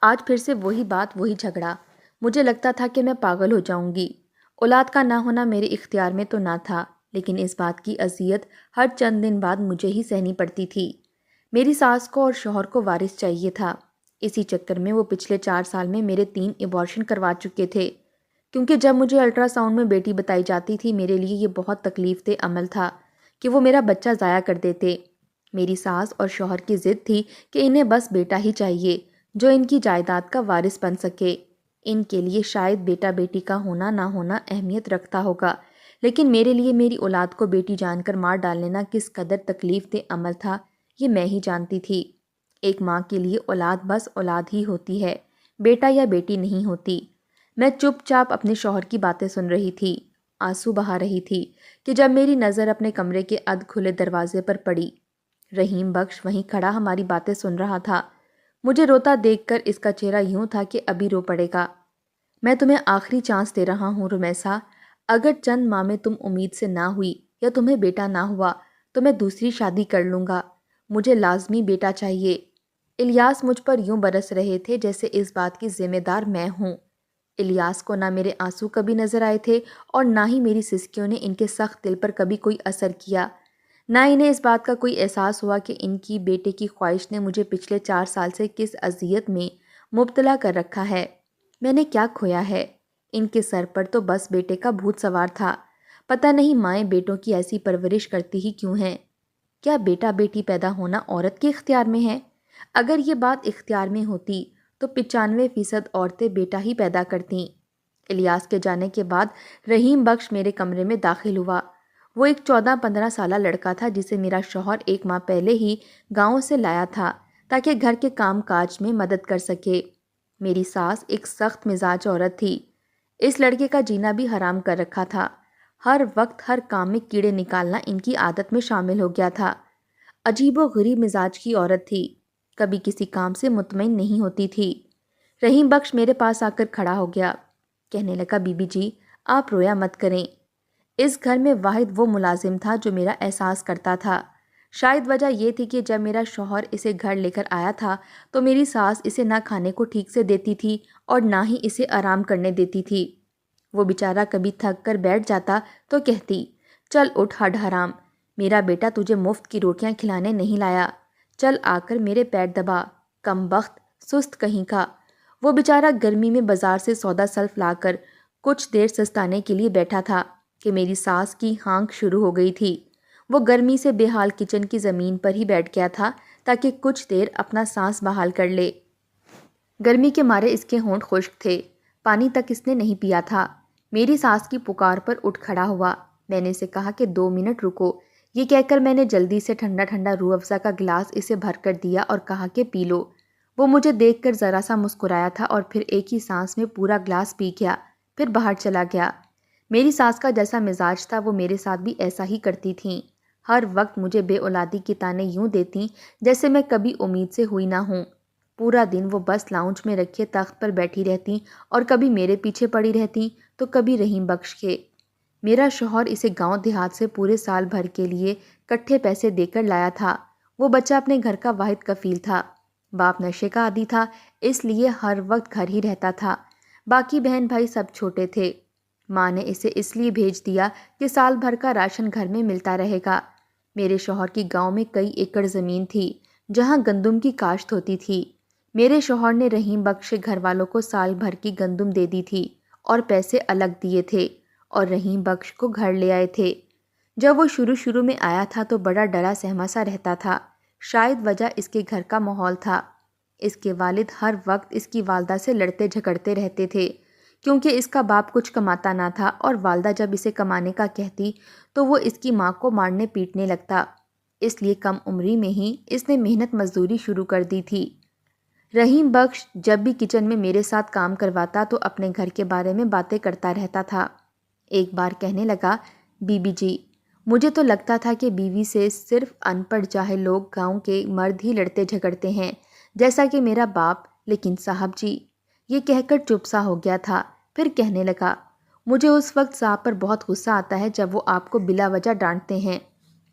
آج پھر سے وہی بات، وہی جھگڑا۔ مجھے لگتا تھا کہ میں پاگل ہو جاؤں گی۔ اولاد کا نہ ہونا میرے اختیار میں تو نہ تھا، لیکن اس بات کی اذیت ہر چند دن بعد مجھے ہی سہنی پڑتی تھی۔ میری ساس کو اور شوہر کو وارث چاہیے تھا۔ اسی چکر میں وہ پچھلے 4 سال میں میرے 3 ایبارشن کروا چکے تھے، کیونکہ جب مجھے الٹرا ساؤنڈ میں بیٹی بتائی جاتی تھی میرے لیے یہ بہت تکلیف دہ عمل تھا کہ وہ میرا بچہ ضائع کر دیتے۔ میری ساس اور شوہر کی ضد تھی کہ انہیں بس بیٹا ہی چاہیے جو ان کی جائیداد کا وارث بن سکے۔ ان کے لیے شاید بیٹا بیٹی کا ہونا نہ ہونا اہمیت رکھتا ہوگا، لیکن میرے لیے میری اولاد کو بیٹی جان کر مار ڈالنا کس قدر تکلیف دہ عمل تھا یہ میں ہی جانتی تھی۔ ایک ماں کے لیے اولاد بس اولاد ہی ہوتی ہے، بیٹا یا بیٹی نہیں ہوتی۔ میں چپ چاپ اپنے شوہر کی باتیں سن رہی تھی، آنسو بہا رہی تھی کہ جب میری نظر اپنے کمرے کے ادھ کھلے دروازے پر پڑی۔ رحیم بخش وہیں کھڑا ہماری باتیں سن رہا تھا۔ مجھے روتا دیکھ کر اس کا چہرہ یوں تھا کہ ابھی رو پڑے گا۔ میں تمہیں آخری چانس دے رہا ہوں رمیسا، اگر چند ماہ میں تم امید سے نہ ہوئی یا تمہیں بیٹا نہ ہوا تو میں دوسری شادی کر لوں گا۔ مجھے لازمی بیٹا چاہیے۔ الیاس مجھ پر یوں برس رہے تھے جیسے اس بات کی ذمہ دار میں ہوں۔ الیاس کو نہ میرے آنسو کبھی نظر آئے تھے اور نہ ہی میری سسکیوں نے ان کے سخت دل پر کبھی کوئی اثر کیا۔ نہ انہیں اس بات کا کوئی احساس ہوا کہ ان کی بیٹے کی خواہش نے مجھے پچھلے 4 سال سے کس اذیت میں مبتلا کر رکھا ہے۔ میں نے کیا کھویا ہے؟ ان کے سر پر تو بس بیٹے کا بھوت سوار تھا۔ پتہ نہیں مائیں بیٹوں کی ایسی پرورش کرتی ہی کیوں ہیں؟ کیا بیٹا بیٹی پیدا ہونا عورت کے اختیار میں ہے؟ اگر یہ بات اختیار میں ہوتی تو 95% عورتیں بیٹا ہی پیدا کرتیں۔ الیاس کے جانے کے بعد رحیم بخش میرے کمرے میں داخل ہوا۔ وہ ایک 14-15 سالہ لڑکا تھا جسے میرا شوہر 1 ماہ پہلے ہی گاؤں سے لایا تھا تاکہ گھر کے کام کاج میں مدد کر سکے۔ میری ساس ایک سخت مزاج عورت تھی۔ اس لڑکے کا جینا بھی حرام کر رکھا تھا۔ ہر وقت ہر کام میں کیڑے نکالنا ان کی عادت میں شامل ہو گیا تھا۔ عجیب و غریب مزاج کی عورت تھی، کبھی کسی کام سے مطمئن نہیں ہوتی تھی۔ رحیم بخش میرے پاس آ کر کھڑا ہو گیا، کہنے لگا بی بی جی آپ رویا مت کریں۔ اس گھر میں واحد وہ ملازم تھا جو میرا احساس کرتا تھا۔ شاید وجہ یہ تھی کہ جب میرا شوہر اسے گھر لے کر آیا تھا تو میری ساس اسے نہ کھانے کو ٹھیک سے دیتی تھی اور نہ ہی اسے آرام کرنے دیتی تھی۔ وہ بیچارہ کبھی تھک کر بیٹھ جاتا تو کہتی، چل اٹھ ہڈ حرام، میرا بیٹا تجھے مفت کی روٹیاں کھلانے نہیں لایا، چل آ کر میرے پیر دبا، کم بخت سست کہیں کا۔ وہ بیچارہ گرمی میں بازار سے سودا سلف لا کر کچھ دیر سستانے کے لیے بیٹھا تھا کہ میری ساس کی ہانک شروع ہو گئی تھی۔ وہ گرمی سے بے حال کچن کی زمین پر ہی بیٹھ گیا تھا تاکہ کچھ دیر اپنا سانس بحال کر لے۔ گرمی کے مارے اس کے ہونٹ خشک تھے، پانی تک اس نے نہیں پیا تھا۔ میری ساس کی پکار پر اٹھ کھڑا ہوا۔ میں نے اسے کہا کہ 2 منٹ رکو۔ یہ کہہ کر میں نے جلدی سے ٹھنڈا ٹھنڈا روح افزا کا گلاس اسے بھر کر دیا اور کہا کہ پی لو۔ وہ مجھے دیکھ کر ذرا سا مسکرایا تھا اور پھر ایک ہی سانس میں پورا گلاس پی گیا، پھر باہر چلا گیا۔ میری ساس کا جیسا مزاج تھا وہ میرے ساتھ بھی ایسا ہی کرتی تھیں۔ ہر وقت مجھے بے اولادی کی طعنے یوں دیتیں جیسے میں کبھی امید سے ہوئی نہ ہوں۔ پورا دن وہ بس لاؤنج میں رکھے تخت پر بیٹھی رہتیں اور کبھی میرے پیچھے پڑی رہتیں تو کبھی رحیم بخش کے۔ میرا شوہر اسے گاؤں دیہات سے پورے سال بھر کے لیے کٹھے پیسے دے کر لایا تھا۔ وہ بچہ اپنے گھر کا واحد کفیل تھا۔ باپ نشے کا عادی تھا، اس لیے ہر وقت گھر ہی رہتا تھا۔ باقی بہن بھائی سب چھوٹے تھے۔ ماں نے اسے اس لیے بھیج دیا کہ سال بھر کا راشن گھر میں ملتا رہے گا۔ میرے شوہر کی گاؤں میں کئی ایکڑ زمین تھی جہاں گندم کی کاشت ہوتی تھی۔ میرے شوہر نے رحیم بخش کے گھر والوں کو سال بھر کی گندم دے دی تھی اور پیسے الگ دیے تھے اور رحیم بخش کو گھر لے آئے تھے۔ جب وہ شروع میں آیا تھا تو بڑا ڈرا سہما سا رہتا تھا۔ شاید وجہ اس کے گھر کا ماحول تھا۔ اس کے والد ہر وقت اس کی والدہ سے لڑتے جھگڑتے رہتے تھے کیونکہ اس کا باپ کچھ کماتا نہ تھا اور والدہ جب اسے کمانے کا کہتی تو وہ اس کی ماں کو مارنے پیٹنے لگتا۔ اس لیے کم عمری میں ہی اس نے محنت مزدوری شروع کر دی تھی۔ رحیم بخش جب بھی کچن میں میرے ساتھ کام کرواتا تو اپنے گھر کے بارے میں باتیں کرتا رہتا تھا۔ ایک بار کہنے لگا، بی بی جی مجھے تو لگتا تھا کہ بیوی سے صرف ان پڑھ جاہل لوگ گاؤں کے مرد ہی لڑتے جھگڑتے ہیں جیسا کہ میرا باپ، لیکن صاحب جی۔ یہ کہہ کر چپ سا ہو گیا تھا، پھر کہنے لگا، مجھے اس وقت صاحب پر بہت غصہ آتا ہے جب وہ آپ کو بلا وجہ ڈانٹتے ہیں،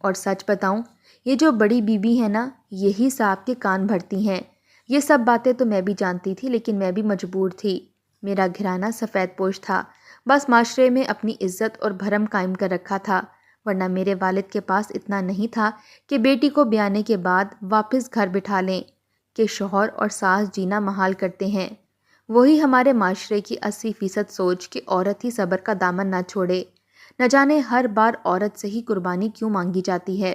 اور سچ بتاؤں یہ جو بڑی بیوی ہے نا یہی صاحب کے کان بھرتی ہیں۔ یہ سب باتیں تو میں بھی جانتی تھی، لیکن میں بھی مجبور تھی۔ میرا گھرانہ سفید پوش تھا، بس معاشرے میں اپنی عزت اور بھرم قائم کر رکھا تھا، ورنہ میرے والد کے پاس اتنا نہیں تھا کہ بیٹی کو بیانے کے بعد واپس گھر بٹھا لیں کہ شوہر اور ساس جینا محال کرتے ہیں۔ وہی ہمارے معاشرے کی 80% سوچ کہ عورت ہی صبر کا دامن نہ چھوڑے۔ نہ جانے ہر بار عورت سے ہی قربانی کیوں مانگی جاتی ہے،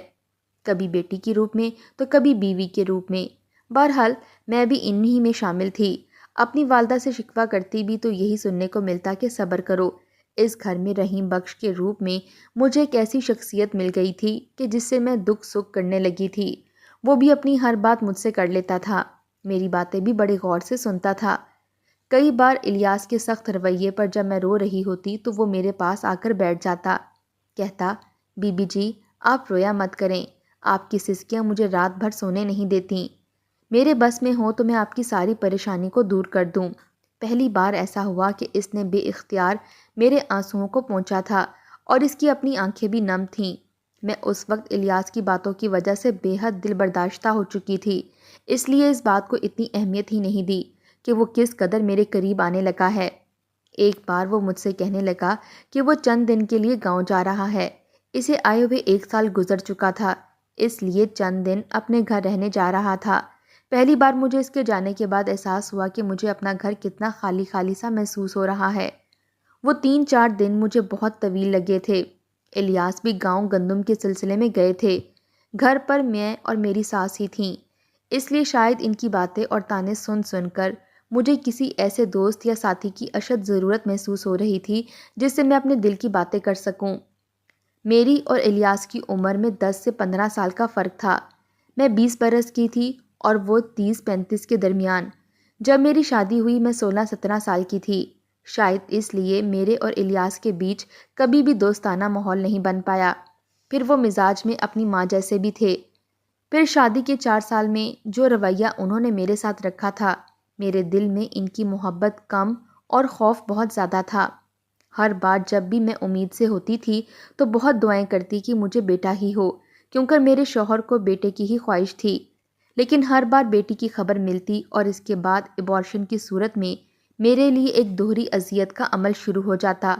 کبھی بیٹی کے روپ میں تو کبھی بیوی کے روپ میں۔ بہرحال میں بھی انہی میں شامل تھی۔ اپنی والدہ سے شکوہ کرتی بھی تو یہی سننے کو ملتا کہ صبر کرو۔ اس گھر میں رحیم بخش کے روپ میں مجھے ایک ایسی شخصیت مل گئی تھی کہ جس سے میں دکھ سکھ کرنے لگی تھی۔ وہ بھی اپنی ہر بات مجھ سے کر لیتا تھا، میری باتیں بھی بڑے غور سے سنتا تھا۔ کئی بار الیاس کے سخت رویے پر جب میں رو رہی ہوتی تو وہ میرے پاس آ کر بیٹھ جاتا، کہتا، بی بی جی آپ رویا مت کریں، آپ کی سسکیاں مجھے رات بھر سونے نہیں دیتیں، میرے بس میں ہو تو میں آپ کی ساری پریشانی کو دور کر دوں۔ پہلی بار ایسا ہوا کہ اس نے بے اختیار میرے آنسوؤں کو پونچھا تھا، اور اس کی اپنی آنکھیں بھی نم تھیں۔ میں اس وقت الیاس کی باتوں کی وجہ سے بے حد دل برداشتہ ہو چکی تھی، اس لیے اس بات کو اتنی اہمیت ہی نہیں دی کہ وہ کس قدر میرے قریب آنے لگا ہے۔ ایک بار وہ مجھ سے کہنے لگا کہ وہ چند دن کے لیے گاؤں جا رہا ہے، اسے آئے ہوئے 1 سال گزر چکا تھا، اس لیے چند دن اپنے گھر رہنے جا رہا تھا۔ پہلی بار مجھے اس کے جانے کے بعد احساس ہوا کہ مجھے اپنا گھر کتنا خالی خالی سا محسوس ہو رہا ہے۔ وہ 3-4 دن مجھے بہت طویل لگے تھے۔ الیاس بھی گاؤں گندم کے سلسلے میں گئے تھے، گھر پر میں اور میری ساس ہی تھیں، اس لیے شاید ان کی باتیں اور تانے سن سن کر مجھے کسی ایسے دوست یا ساتھی کی اشد ضرورت محسوس ہو رہی تھی جس سے میں اپنے دل کی باتیں کر سکوں۔ میری اور الیاس کی عمر میں 10 سے 15 سال کا فرق تھا۔ میں 20 برس کی تھی اور وہ 30-35 کے درمیان۔ جب میری شادی ہوئی میں 16-17 سال کی تھی، شاید اس لیے میرے اور الیاس کے بیچ کبھی بھی دوستانہ ماحول نہیں بن پایا۔ پھر وہ مزاج میں اپنی ماں جیسے بھی تھے۔ پھر شادی کے 4 سال میں جو رویہ انہوں نے میرے ساتھ رکھا تھا، میرے دل میں ان کی محبت کم اور خوف بہت زیادہ تھا۔ ہر بار جب بھی میں امید سے ہوتی تھی تو بہت دعائیں کرتی کہ مجھے بیٹا ہی ہو، کیونکہ میرے شوہر کو بیٹے کی ہی خواہش تھی، لیکن ہر بار بیٹی کی خبر ملتی اور اس کے بعد ایبارشن کی صورت میں میرے لیے ایک دوہری اذیت کا عمل شروع ہو جاتا۔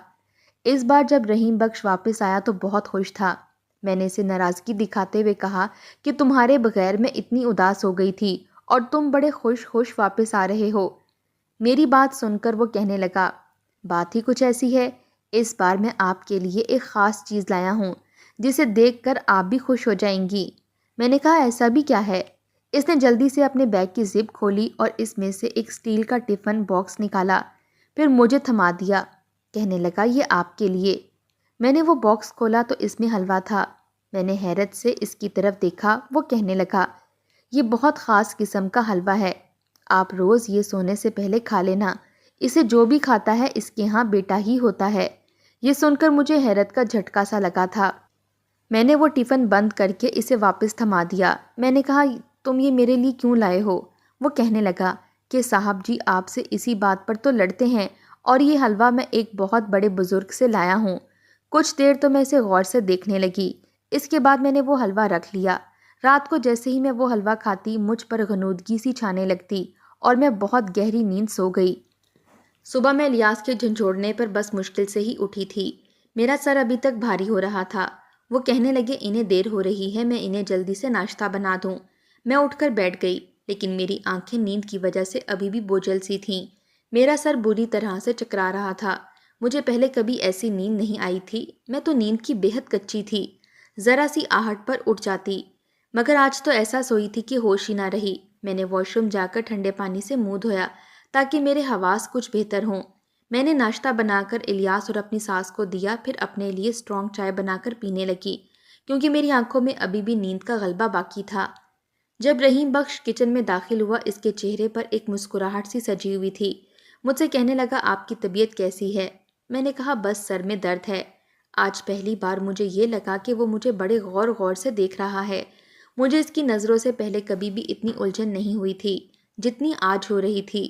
اس بار جب رحیم بخش واپس آیا تو بہت خوش تھا۔ میں نے اسے ناراضگی دکھاتے ہوئے کہا کہ تمہارے بغیر میں اتنی اداس ہو گئی تھی اور تم بڑے خوش واپس آ رہے ہو۔ میری بات سن کر وہ کہنے لگا، بات ہی کچھ ایسی ہے، اس بار میں آپ کے لیے ایک خاص چیز لایا ہوں جسے دیکھ کر آپ بھی خوش ہو جائیں گی۔ میں نے کہا ایسا بھی کیا ہے؟ اس نے جلدی سے اپنے بیگ کی زپ کھولی اور اس میں سے ایک سٹیل کا ٹفن باکس نکالا، پھر مجھے تھما دیا، کہنے لگا یہ آپ کے لیے۔ میں نے وہ باکس کھولا تو اس میں حلوہ تھا۔ میں نے حیرت سے اس کی طرف دیکھا، وہ کہنے لگا، یہ بہت خاص قسم کا حلوہ ہے، آپ روز یہ سونے سے پہلے کھا لینا، اسے جو بھی کھاتا ہے اس کے ہاں بیٹا ہی ہوتا ہے۔ یہ سن کر مجھے حیرت کا جھٹکا سا لگا تھا۔ میں نے وہ ٹفن بند کر کے اسے واپس تھما دیا۔ میں نے کہا تم یہ میرے لیے کیوں لائے ہو؟ وہ کہنے لگا کہ صاحب جی آپ سے اسی بات پر تو لڑتے ہیں، اور یہ حلوہ میں ایک بہت بڑے بزرگ سے لایا ہوں۔ کچھ دیر تو میں اسے غور سے دیکھنے لگی، اس کے بعد میں نے وہ حلوہ رکھ لیا۔ رات کو جیسے ہی میں وہ حلوہ کھاتی مجھ پر غنودگی سی چھانے لگتی اور میں بہت گہری نیند سو گئی۔ صبح میں الیاس کے جھنجھوڑنے پر بس مشکل سے ہی اٹھی تھی، میرا سر ابھی تک بھاری ہو رہا تھا۔ وہ کہنے لگے انہیں دیر ہو رہی ہے، میں انہیں جلدی سے ناشتہ بنا دوں۔ میں اٹھ کر بیٹھ گئی، لیکن میری آنکھیں نیند کی وجہ سے ابھی بھی بوجھل سی تھیں، میرا سر بری طرح سے چکرا رہا تھا۔ مجھے پہلے کبھی ایسی نیند نہیں آئی تھی، میں تو نیند کی بے حد کچی تھی، ذرا سی آہٹ پر اٹھ جاتی، مگر آج تو ایسا سوئی تھی کہ ہوش ہی نہ رہی۔ میں نے واش روم جا کر ٹھنڈے پانی سے منہ دھویا تاکہ میرے حواس کچھ بہتر ہوں۔ میں نے ناشتہ بنا کر الیاس اور اپنی ساس کو دیا، پھر اپنے لیے اسٹرانگ چائے بنا کر پینے لگی، کیونکہ میری آنکھوں میں ابھی بھی نیند کا غلبہ باقی تھا۔ جب رحیم بخش کچن میں داخل ہوا، اس کے چہرے پر ایک مسکراہٹ سی سجی ہوئی تھی۔ مجھ سے کہنے لگا آپ کی طبیعت کیسی ہے؟ میں نے کہا بس سر میں درد ہے۔ آج پہلی بار مجھے یہ لگا کہ وہ مجھے بڑے غور سے دیکھ رہا ہے۔ مجھے اس کی نظروں سے پہلے کبھی بھی اتنی الجھن نہیں ہوئی تھی جتنی آج ہو رہی تھی۔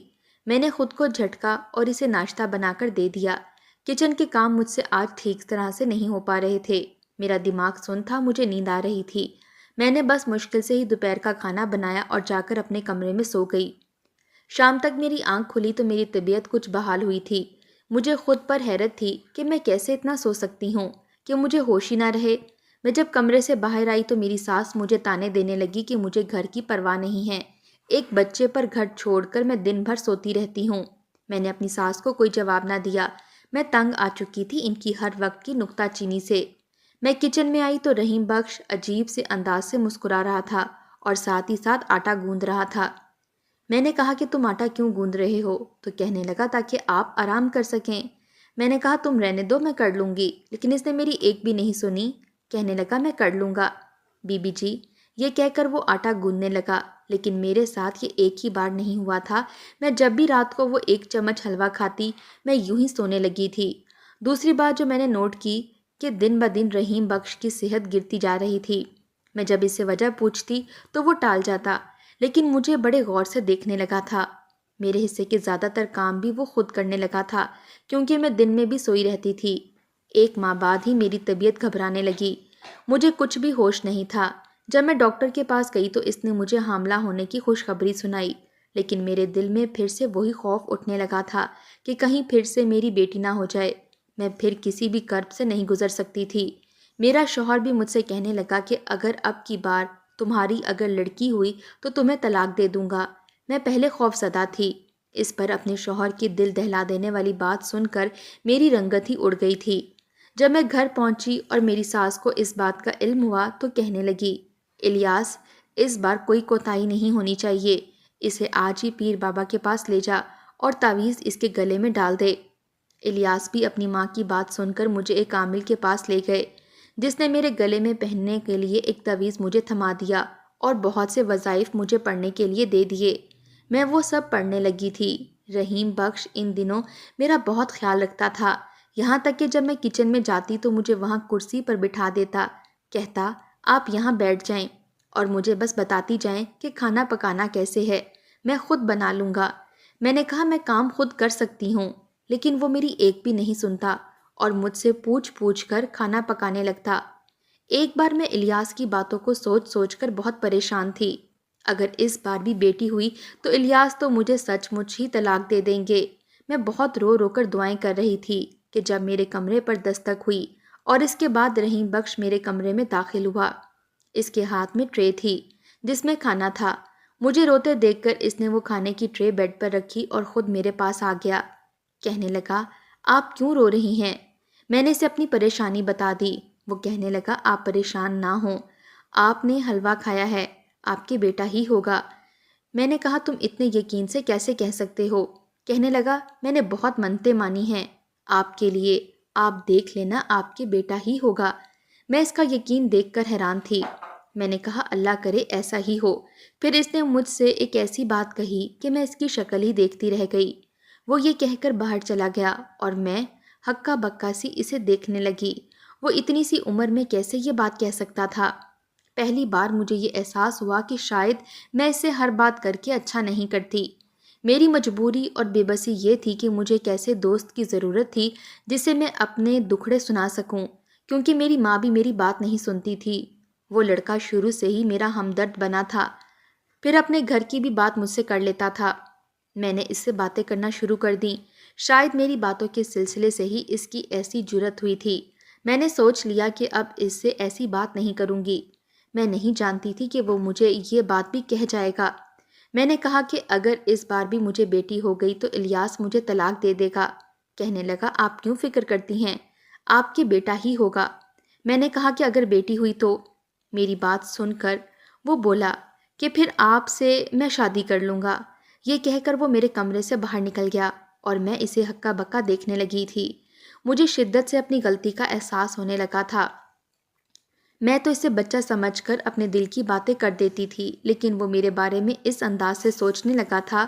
میں نے خود کو جھٹکا اور اسے ناشتہ بنا کر دے دیا۔ کچن کے کام مجھ سے آج ٹھیک طرح سے نہیں ہو پا رہے تھے، میرا دماغ سن تھا، مجھے نیند آ رہی تھی۔ میں نے بس مشکل سے ہی دوپہر کا کھانا بنایا اور جا کر اپنے کمرے میں سو گئی۔ شام تک میری آنکھ کھلی تو میری طبیعت کچھ بحال ہوئی تھی۔ مجھے خود پر حیرت تھی کہ میں کیسے اتنا سو سکتی ہوں کہ مجھے ہوش ہی نہ رہے۔ میں جب کمرے سے باہر آئی تو میری ساس مجھے تانے دینے لگی کہ مجھے گھر کی پرواہ نہیں ہے، ایک بچے پر گھر چھوڑ کر میں دن بھر سوتی رہتی ہوں۔ میں نے اپنی ساس کو کوئی جواب نہ دیا۔ میں تنگ آ چکی تھی ان کی ہر وقت کی نکتہ چینی سے۔ میں کچن میں آئی تو رحیم بخش عجیب سے انداز سے مسکرا رہا تھا اور ساتھ ہی ساتھ آٹا گوندھ رہا تھا۔ میں نے کہا کہ تم آٹا کیوں گوندھ رہے ہو؟ تو کہنے لگا تاکہ آپ آرام کر سکیں۔ میں نے کہا تم رہنے دو، میں کر لوں گی، لیکن اس نے میری ایک بھی نہیں سنی۔ کہنے لگا میں کر لوں گا بی بی جی۔ یہ کہہ کر وہ آٹا گوندھنے لگا، لیکن میرے ساتھ یہ ایک ہی بار نہیں ہوا تھا۔ میں جب بھی رات کو وہ 1 چمچ حلوہ کھاتی میں یوں ہی سونے لگی تھی۔ دوسری بات جو میں نے نوٹ کی کہ دن بدن رحیم بخش کی صحت گرتی جا رہی تھی۔ میں جب اس سے وجہ پوچھتی تو وہ ٹال جاتا، لیکن مجھے بڑے غور سے دیکھنے لگا تھا۔ میرے حصے کے زیادہ تر کام بھی وہ خود کرنے لگا تھا، کیونکہ میں دن میں بھی سوئی رہتی تھی۔ 1 ماہ بعد ہی میری طبیعت گھبرانے لگی۔ مجھے کچھ بھی ہوش نہیں تھا۔ جب میں ڈاکٹر کے پاس گئی تو اس نے مجھے حاملہ ہونے کی خوشخبری سنائی، لیکن میرے دل میں پھر سے وہی خوف اٹھنے لگا تھا کہ کہیں پھر سے میری بیٹی نہ ہو جائے۔ میں پھر کسی بھی کرب سے نہیں گزر سکتی تھی۔ میرا شوہر بھی مجھ سے کہنے لگا کہ اگر اب کی بار تمہاری اگر لڑکی ہوئی تو تمہیں طلاق دے دوں گا۔ میں پہلے خوف زدہ تھی۔ اس پر اپنے شوہر کی دل دہلا دینے والی بات سن کر میری رنگت ہی اڑ گئی تھی۔ جب میں گھر پہنچی اور میری ساس کو اس بات کا علم ہوا تو کہنے لگی، الیاس، اس بار کوئی کوتاہی نہیں ہونی چاہیے، اسے آج ہی پیر بابا کے پاس لے جا اور تعویذ اس کے گلے میں ڈال دے۔ الیاس بھی اپنی ماں کی بات سن کر مجھے ایک عامل کے پاس لے گئے، جس نے میرے گلے میں پہننے کے لیے ایک تعویذ مجھے تھما دیا اور بہت سے وظائف مجھے پڑھنے کے لیے دے دیے۔ میں وہ سب پڑھنے لگی تھی۔ رحیم بخش ان دنوں میرا بہت خیال رکھتا تھا، یہاں تک کہ جب میں کچن میں جاتی تو مجھے وہاں کرسی پر بٹھا دیتا، کہتا آپ یہاں بیٹھ جائیں اور مجھے بس بتاتی جائیں کہ کھانا پکانا کیسے ہے، میں خود بنا لوں گا۔ میں نے کہا میں کام خود کر سکتی ہوں، لیکن وہ میری ایک بھی نہیں سنتا اور مجھ سے پوچھ پوچھ کر کھانا پکانے لگتا۔ ایک بار میں الیاس کی باتوں کو سوچ سوچ کر بہت پریشان تھی۔ اگر اس بار بھی بیٹی ہوئی تو الیاس تو مجھے سچ مچ ہی طلاق دے دیں گے۔ میں بہت رو رو کر دعائیں کر رہی تھی کہ جب میرے کمرے پر دستک ہوئی اور اس کے بعد رحیم بخش میرے کمرے میں داخل ہوا۔ اس کے ہاتھ میں ٹرے تھی جس میں کھانا تھا۔ مجھے روتے دیکھ کر اس نے وہ کھانے کی ٹرے بیڈ پر رکھی اور خود میرے پاس آ گیا۔ کہنے لگا آپ کیوں رو رہی ہیں؟ میں نے اسے اپنی پریشانی بتا دی۔ وہ کہنے لگا آپ پریشان نہ ہوں، آپ نے حلوہ کھایا ہے، آپ کے بیٹا ہی ہوگا۔ میں نے کہا تم اتنے یقین سے کیسے کہہ سکتے ہو؟ کہنے لگا میں نے بہت منتیں مانی ہیں آپ کے لیے، آپ دیکھ لینا آپ کے بیٹا ہی ہوگا۔ میں اس کا یقین دیکھ کر حیران تھی۔ میں نے کہا اللہ کرے ایسا ہی ہو۔ پھر اس نے مجھ سے ایک ایسی بات کہی کہ میں اس کی شکل ہی دیکھتی رہ گئی۔ وہ یہ کہہ کر باہر چلا گیا اور میں ہکا بکا سی اسے دیکھنے لگی۔ وہ اتنی سی عمر میں کیسے یہ بات کہہ سکتا تھا؟ پہلی بار مجھے یہ احساس ہوا کہ شاید میں اس سے ہر بات کر کے اچھا نہیں کرتی۔ میری مجبوری اور بے بسی یہ تھی کہ مجھے کیسے دوست کی ضرورت تھی جسے میں اپنے دکھڑے سنا سکوں، کیونکہ میری ماں بھی میری بات نہیں سنتی تھی۔ وہ لڑکا شروع سے ہی میرا ہمدرد بنا تھا، پھر اپنے گھر کی بھی بات مجھ سے کر لیتا تھا۔ میں نے اس سے باتیں کرنا شروع کر دیں۔ شاید میری باتوں کے سلسلے سے ہی اس کی ایسی جرأت ہوئی تھی۔ میں نے سوچ لیا کہ اب اس سے ایسی بات نہیں کروں گی۔ میں نہیں جانتی تھی کہ وہ مجھے یہ بات بھی کہہ جائے گا۔ میں نے کہا کہ اگر اس بار بھی مجھے بیٹی ہو گئی تو الیاس مجھے طلاق دے دے گا۔ کہنے لگا آپ کیوں فکر کرتی ہیں، آپ کے بیٹا ہی ہوگا۔ میں نے کہا کہ اگر بیٹی ہوئی تو؟ میری بات سن کر وہ بولا کہ پھر آپ سے میں شادی کر لوں گا۔ یہ کہہ کر وہ میرے کمرے سے باہر نکل گیا اور میں اسے ہکا بکا دیکھنے لگی تھی۔ مجھے شدت سے اپنی غلطی کا احساس ہونے لگا تھا۔ میں تو اسے بچہ سمجھ کر اپنے دل کی باتیں کر دیتی تھی، لیکن وہ میرے بارے میں اس انداز سے سوچنے لگا تھا۔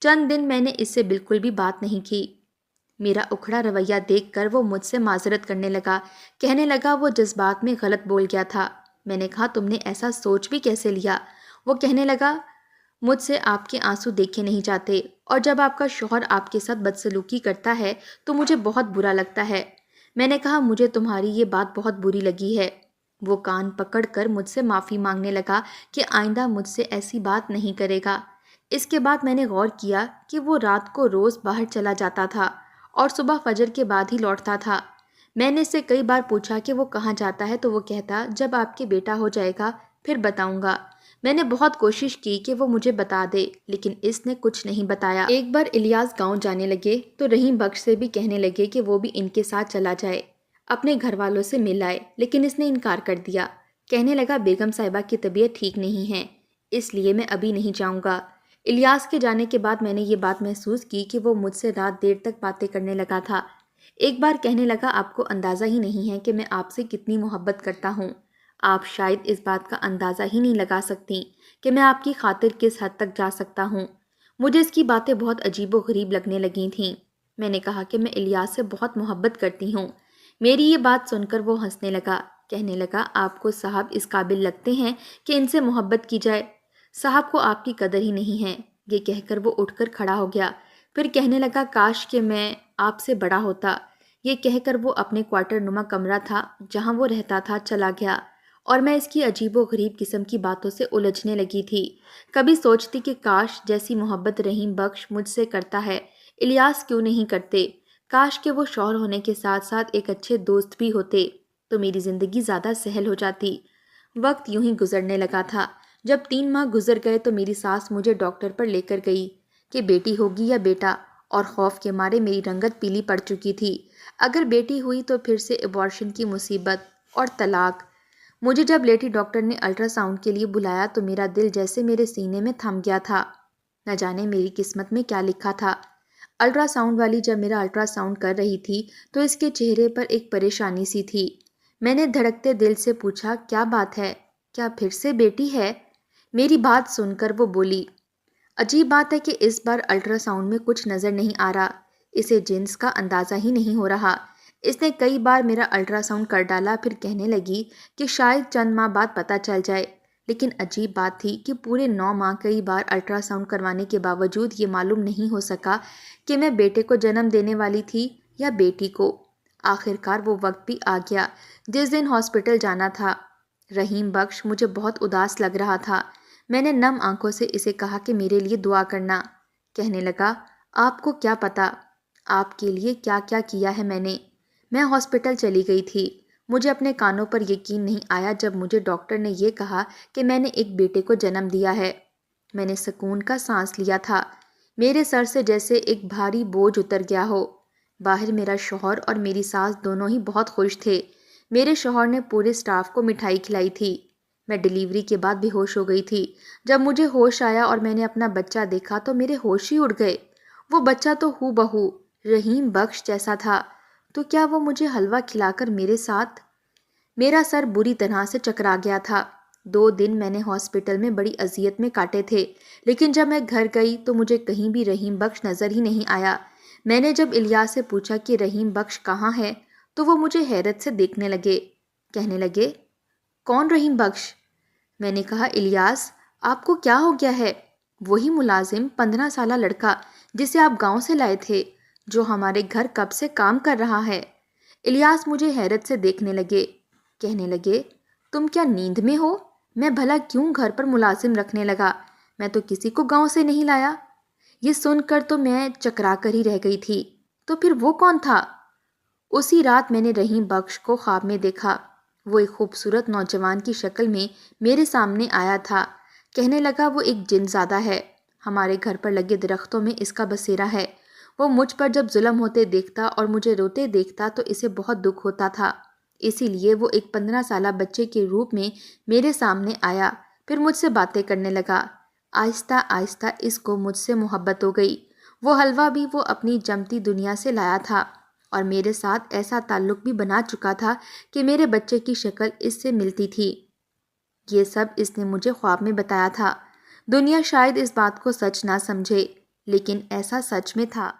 چند دن میں نے اس سے بالکل بھی بات نہیں کی۔ میرا اکھڑا رویہ دیکھ کر وہ مجھ سے معذرت کرنے لگا، کہنے لگا وہ جذبات میں غلط بول گیا تھا۔ میں نے کہا تم نے ایسا سوچ بھی کیسے لیا؟ وہ کہنے لگا مجھ سے آپ کے آنسو دیکھے نہیں جاتے، اور جب آپ کا شوہر آپ کے ساتھ بدسلوکی کرتا ہے تو مجھے بہت برا لگتا ہے۔ میں نے کہا مجھے تمہاری یہ بات بہت بری لگی ہے۔ وہ کان پکڑ کر مجھ سے معافی مانگنے لگا کہ آئندہ مجھ سے ایسی بات نہیں کرے گا۔ اس کے بعد میں نے غور کیا کہ وہ رات کو روز باہر چلا جاتا تھا اور صبح فجر کے بعد ہی لوٹتا تھا۔ میں نے اس سے کئی بار پوچھا کہ وہ کہاں جاتا ہے تو وہ کہتا جب آپ کے بیٹا ہو جائے گا پھر بتاؤں گا۔ میں نے بہت کوشش کی کہ وہ مجھے بتا دے لیکن اس نے کچھ نہیں بتایا۔ ایک بار الیاس گاؤں جانے لگے تو رحیم بخش سے بھی کہنے لگے کہ وہ بھی ان کے ساتھ چلا جائے، اپنے گھر والوں سے مل آئے، لیکن اس نے انکار کر دیا۔ کہنے لگا بیگم صاحبہ کی طبیعت ٹھیک نہیں ہے، اس لیے میں ابھی نہیں جاؤں گا۔ الیاس کے جانے کے بعد میں نے یہ بات محسوس کی کہ وہ مجھ سے رات دیر تک باتیں کرنے لگا تھا۔ ایک بار کہنے لگا آپ کو اندازہ ہی نہیں ہے کہ میں آپ سے کتنی محبت کرتا ہوں۔ آپ شاید اس بات کا اندازہ ہی نہیں لگا سکتی کہ میں آپ کی خاطر کس حد تک جا سکتا ہوں۔ مجھے اس کی باتیں بہت عجیب و غریب لگنے لگی تھیں۔ میں نے کہا کہ میں الیاس سے بہت محبت کرتی ہوں۔ میری یہ بات سن کر وہ ہنسنے لگا، کہنے لگا آپ کو صاحب اس قابل لگتے ہیں کہ ان سے محبت کی جائے؟ صاحب کو آپ کی قدر ہی نہیں ہے۔ یہ کہہ کر وہ اٹھ کر کھڑا ہو گیا، پھر کہنے لگا کاش کہ میں آپ سے بڑا ہوتا۔ یہ کہہ کر وہ اپنے کوارٹر نما کمرہ تھا جہاں وہ رہتا تھا چلا گیا، اور میں اس کی عجیب و غریب قسم کی باتوں سے الجھنے لگی تھی۔ کبھی سوچتی کہ کاش جیسی محبت رحیم بخش مجھ سے کرتا ہے الیاس کیوں نہیں کرتے، کاش کہ وہ شوہر ہونے کے ساتھ ساتھ ایک اچھے دوست بھی ہوتے تو میری زندگی زیادہ سہل ہو جاتی۔ وقت یوں ہی گزرنے لگا تھا۔ جب 3 ماہ گزر گئے تو میری ساس مجھے ڈاکٹر پر لے کر گئی کہ بیٹی ہوگی یا بیٹا، اور خوف کے مارے میری رنگت پیلی پڑ چکی تھی۔ اگر بیٹی ہوئی تو پھر سے ابارشن کی مصیبت اور طلاق۔ مجھے جب لیڈی ڈاکٹر نے الٹرا ساؤنڈ کے لیے بلایا تو میرا دل جیسے میرے سینے میں تھم گیا تھا۔ نہ جانے میری قسمت میں کیا لکھا تھا۔ الٹرا ساؤنڈ والی جب میرا الٹرا ساؤنڈ کر رہی تھی تو اس کے چہرے پر ایک پریشانی سی تھی۔ میں نے دھڑکتے دل سے پوچھا کیا بات ہے، کیا پھر سے بیٹی ہے؟ میری بات سن کر وہ بولی عجیب بات ہے کہ اس بار الٹرا ساؤنڈ میں کچھ نظر نہیں آ رہا، اسے جنس کا اندازہ ہی نہیں ہو رہا۔ اس نے کئی بار میرا الٹرا ساؤنڈ کر ڈالا، پھر کہنے لگی کہ شاید چند ماہ بعد پتہ چل جائے، لیکن عجیب بات تھی کہ پورے 9 ماہ کئی بار الٹرا ساؤنڈ کروانے کے باوجود یہ معلوم نہیں ہو سکا کہ میں بیٹے کو جنم دینے والی تھی یا بیٹی کو۔ آخر کار وہ وقت بھی آ گیا جس دن ہاسپٹل جانا تھا۔ رحیم بخش مجھے بہت اداس لگ رہا تھا۔ میں نے نم آنکھوں سے اسے کہا کہ میرے لیے دعا کرنا۔ کہنے لگا آپ کو کیا پتا آپ کے لیے کیا کیا کیا ہے میں نے۔ میں ہاسپٹل چلی گئی تھی۔ مجھے اپنے کانوں پر یقین نہیں آیا جب مجھے ڈاکٹر نے یہ کہا کہ میں نے ایک بیٹے کو جنم دیا ہے۔ میں نے سکون کا سانس لیا تھا۔ میرے سر سے جیسے ایک بھاری بوجھ اتر گیا ہو۔ باہر میرا شوہر اور میری ساس دونوں ہی بہت خوش تھے۔ میرے شوہر نے پورے سٹاف کو مٹھائی کھلائی تھی۔ میں ڈیلیوری کے بعد بے ہوش ہو گئی تھی۔ جب مجھے ہوش آیا اور میں نے اپنا بچہ دیکھا تو میرے ہوش ہی اڑ گئے۔ وہ بچہ تو ہو بہو رحیم بخش جیسا تھا، تو کیا وہ مجھے حلوہ کھلا کر میرے ساتھ؟ میرا سر بری طرح سے چکرا گیا تھا۔ 2 دن میں نے ہاسپٹل میں بڑی اذیت میں کاٹے تھے، لیکن جب میں گھر گئی تو مجھے کہیں بھی رحیم بخش نظر ہی نہیں آیا۔ میں نے جب الیاس سے پوچھا کہ رحیم بخش کہاں ہے تو وہ مجھے حیرت سے دیکھنے لگے، کہنے لگے کون رحیم بخش؟ میں نے کہا الیاس آپ کو کیا ہو گیا ہے؟ وہی ملازم 15 سالہ لڑکا جسے آپ گاؤں سے لائے تھے، جو ہمارے گھر کب سے کام کر رہا ہے۔ الیاس مجھے حیرت سے دیکھنے لگے، کہنے لگے تم کیا نیند میں ہو؟ میں بھلا کیوں گھر پر ملازم رکھنے لگا؟ میں تو کسی کو گاؤں سے نہیں لایا۔ یہ سن کر تو میں چکرا کر ہی رہ گئی تھی۔ تو پھر وہ کون تھا؟ اسی رات میں نے رحیم بخش کو خواب میں دیکھا۔ وہ ایک خوبصورت نوجوان کی شکل میں میرے سامنے آیا تھا۔ کہنے لگا وہ ایک جن زادہ ہے، ہمارے گھر پر لگے درختوں میں اس کا بسیرا ہے۔ وہ مجھ پر جب ظلم ہوتے دیکھتا اور مجھے روتے دیکھتا تو اسے بہت دکھ ہوتا تھا، اسی لیے وہ ایک 15 سالہ بچے کے روپ میں میرے سامنے آیا، پھر مجھ سے باتیں کرنے لگا۔ آہستہ آہستہ اس کو مجھ سے محبت ہو گئی۔ وہ حلوہ بھی وہ اپنی جمتی دنیا سے لایا تھا اور میرے ساتھ ایسا تعلق بھی بنا چکا تھا کہ میرے بچے کی شکل اس سے ملتی تھی۔ یہ سب اس نے مجھے خواب میں بتایا تھا۔ دنیا شاید اس بات کو سچ نہ سمجھے، لیکن ایسا سچ میں تھا۔